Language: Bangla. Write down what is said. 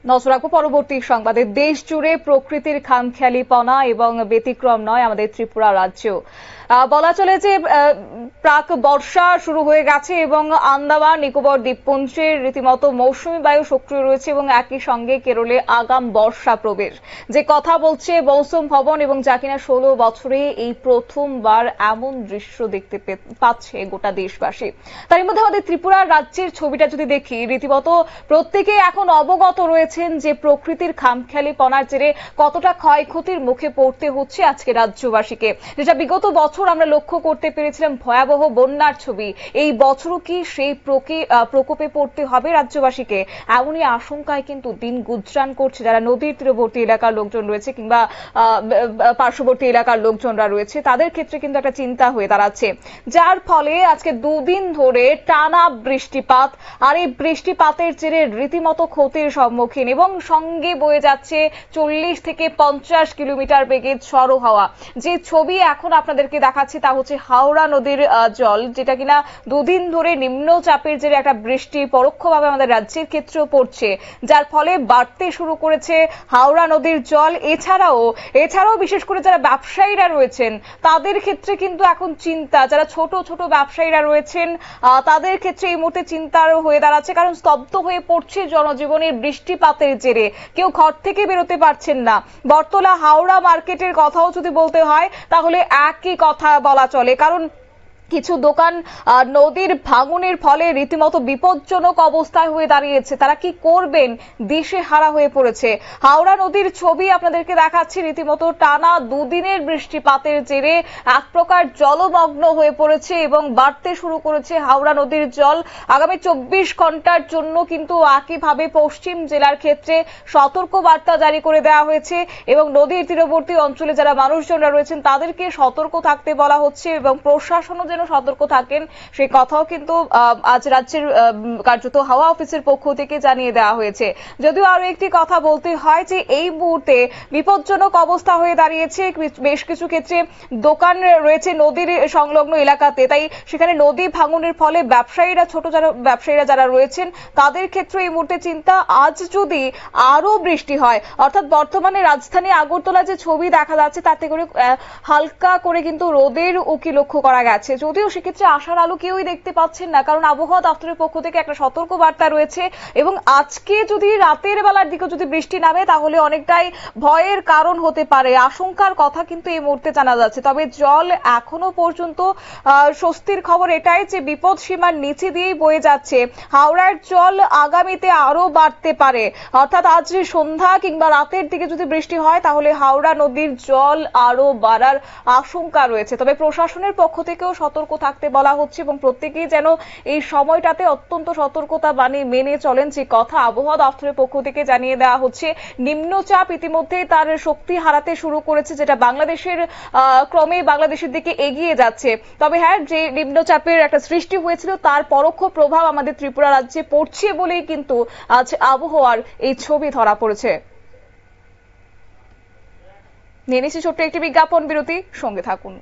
নজর রাখবো পরবর্তী সংবাদে। দেশ জুড়ে প্রকৃতির খামখেয়ালিপনা এবং ব্যতিক্রম নয় আমাদের ত্রিপুরা রাজ্য। বলা চলে যে প্রাক বর্ষা শুরু হয়ে গেছে এবং আন্দামান নিকোবর দ্বীপপুঞ্জের রীতিমতো মৌসুমী বায়ু সক্রিয় রয়েছে এবং একই সঙ্গে কেরলে আগাম বর্ষা প্রবেশ যে কথা বলছে মৌসুম ভবন, এবং যা কিনা 16 বছরে এই প্রথমবার এমন দৃশ্য দেখতে পাচ্ছে গোটা দেশবাসী। তার মধ্যে আমাদের ত্রিপুরা রাজ্যের ছবিটা যদি দেখি, রীতিমতো প্রত্যেকে এখন অবগত রয়েছেন যে প্রকৃতির খামখেয়ালিপনার জেরে কতটা ক্ষয়ক্ষতির মুখে পড়তে হচ্ছে আজকে রাজ্যবাসীকে, যেটা বিগত বছর আমরা লক্ষ্য করতে পেরেছিলাম ভয়াবহ বন্যার ছবি। এই বছরও কি সেই প্রকোপে পড়তে হবে রাজ্যবাসীকে, এমনই আশঙ্কায় কিন্তু দিন গুজরান করছে যারা নদীর তীরবর্তী এলাকার লোকজন রয়েছে কিংবা পার্শ্ববর্তী এলাকার লোকজনরা রয়েছে, তাদের ক্ষেত্রে কিন্তু একটা চিন্তা হয়ে দাঁড়াচ্ছে। যার ফলে আজকে দুদিন ধরে টানা বৃষ্টিপাত, আর এই বৃষ্টিপাতের জেরে রীতিমতো ক্ষতির সম্মুখীন এবং সঙ্গে বয়ে যাচ্ছে 40 থেকে 50 কিলোমিটার বেগে ঝড়ো হাওয়া। যে ছবি এখন আপনাদেরকে দেখাচ্ছি তা হচ্ছে হাওড়া নদীর জল, যেটা কিনা দুদিন ধরে নিম্নচাপের জেরে একটা বৃষ্টি পরোক্ষভাবে আমাদের রাজ্যের ক্ষেত্রেও পড়ছে, যার ফলে বাড়তে শুরু করেছে হাওড়া নদীর জল। এছাড়াও বিশেষ করে যারা ব্যবসায়ীরা রয়েছেন তাদের ক্ষেত্রে কিন্তু এখন চিন্তা, যারা ছোট ছোট ব্যবসায়ীরা রয়েছেন তাদের ক্ষেত্রে এই মুহূর্তে চিন্তার হয়ে দাঁড়াচ্ছে, কারণ স্তব্ধ হয়ে পড়ছে জনজীবনের বৃষ্টিপাতের জেরে। কেউ ঘর থেকে বেরোতে পারছেন না। বটতলা হাওড়া মার্কেটের কথাও যদি বলতে হয় তাহলে একই কথা বলা চলে, কারণ কিছু দোকান নদীর ভাঙনের ফলে রীতিমতো বিপজ্জনক অবস্থায় হয়ে দাঁড়িয়েছে। তারা কি করবেন, দিশে হারা হয়ে পড়েছে। হাওড়া নদীর ছবি আপনাদেরকে দেখাচ্ছি, রীতিমতো টানা দুদিনের বৃষ্টিপাতের জেরে এক প্রকার জলমগ্ন হয়ে পড়েছে এবং বাড়তে শুরু করেছে হাওড়া নদীর জল। আগামী 24 ঘন্টার জন্য কিন্তু একইভাবে পশ্চিম জেলার ক্ষেত্রে সতর্ক বার্তা জারি করে দেওয়া হয়েছে এবং নদীর তীরবর্তী অঞ্চলে যারা মানুষজনরা রয়েছেন তাদেরকে সতর্ক থাকতে বলা হচ্ছে এবং প্রশাসনও যেন সতর্ক থাকেন সেই কথাও কিন্তু আজ রাজ্যের কার্যত হাওয়া অফিসের পক্ষ থেকে জানিয়ে দেওয়া হয়েছে। যদিও আরো একটি কথা বলতে হয় যে এই মুহূর্তে বিপজ্জনক অবস্থা হয়ে দাঁড়িয়েছে। বেশ কিছু ক্ষেত্রে দোকান রয়েছে নদীর সংলগ্ন এলাকাতে, তাই সেখানে নদী ভাঙনের ফলে ছোট ব্যবসায়ীরা যারা রয়েছেন তাদের ক্ষেত্রে এই মুহূর্তে চিন্তা। আজ যদি আরো বৃষ্টি হয়, অর্থাৎ বর্তমানে রাজধানী আগরতলা যে ছবি দেখা যাচ্ছে তাতে করে হালকা করে কিন্তু রোদের উকি লক্ষ্য করা গেছে, যদিও সেক্ষেত্রে আশার আলো কেউই দেখতে পাচ্ছেন না, কারণ আবহাওয়া দপ্তরের পক্ষ থেকে একটা সতর্ক বার্তা রয়েছে এবং আজকে যদি রাতের বেলার দিকে যদি বৃষ্টি নামে তাহলে অনেকটাই ভয়ের কারণ হতে পারে। আশঙ্কার কথা কিন্তু এই মুহূর্তে জানা যাচ্ছে। তবে জল এখনো পর্যন্ত স্বস্তির খবর এটাই যে বিপদ সীমার নিচে দিয়েই বয়ে যাচ্ছে। হাওড়ার জল আগামীতে আরো বাড়তে পারে, অর্থাৎ আজ সন্ধ্যা কিংবা রাতের দিকে যদি বৃষ্টি হয় তাহলে হাওড়া নদীর জল আরো বাড়ার আশঙ্কা রয়েছে। তবে প্রশাসনের পক্ষ থেকেও সতর্ক থাকতে বলা হচ্ছে এবং প্রত্যেকেই যেন এই সময়টাতে অত্যন্ত সতর্কতা মেনে চলেন, যে কথা আবহাওয়া দপ্তরের পক্ষ থেকে জানিয়ে দেওয়া হচ্ছে। নিম্নচাপ ইতিমধ্যেই তার শক্তি হারাতে শুরু করেছে, যেটা ক্রমে বাংলাদেশের দিকে এগিয়ে যাচ্ছে। তবে হ্যাঁ, যে নিম্নচাপের একটা সৃষ্টি হয়েছিল তার পরোক্ষ প্রভাব আমাদের ত্রিপুরা রাজ্যে পড়ছে বলেই কিন্তু আজ আবহাওয়ার এই ছবি ধরা পড়েছে। নিয়ে নিচ্ছি ছোট্ট একটি বিজ্ঞাপন বিরতি, সঙ্গে থাকুন।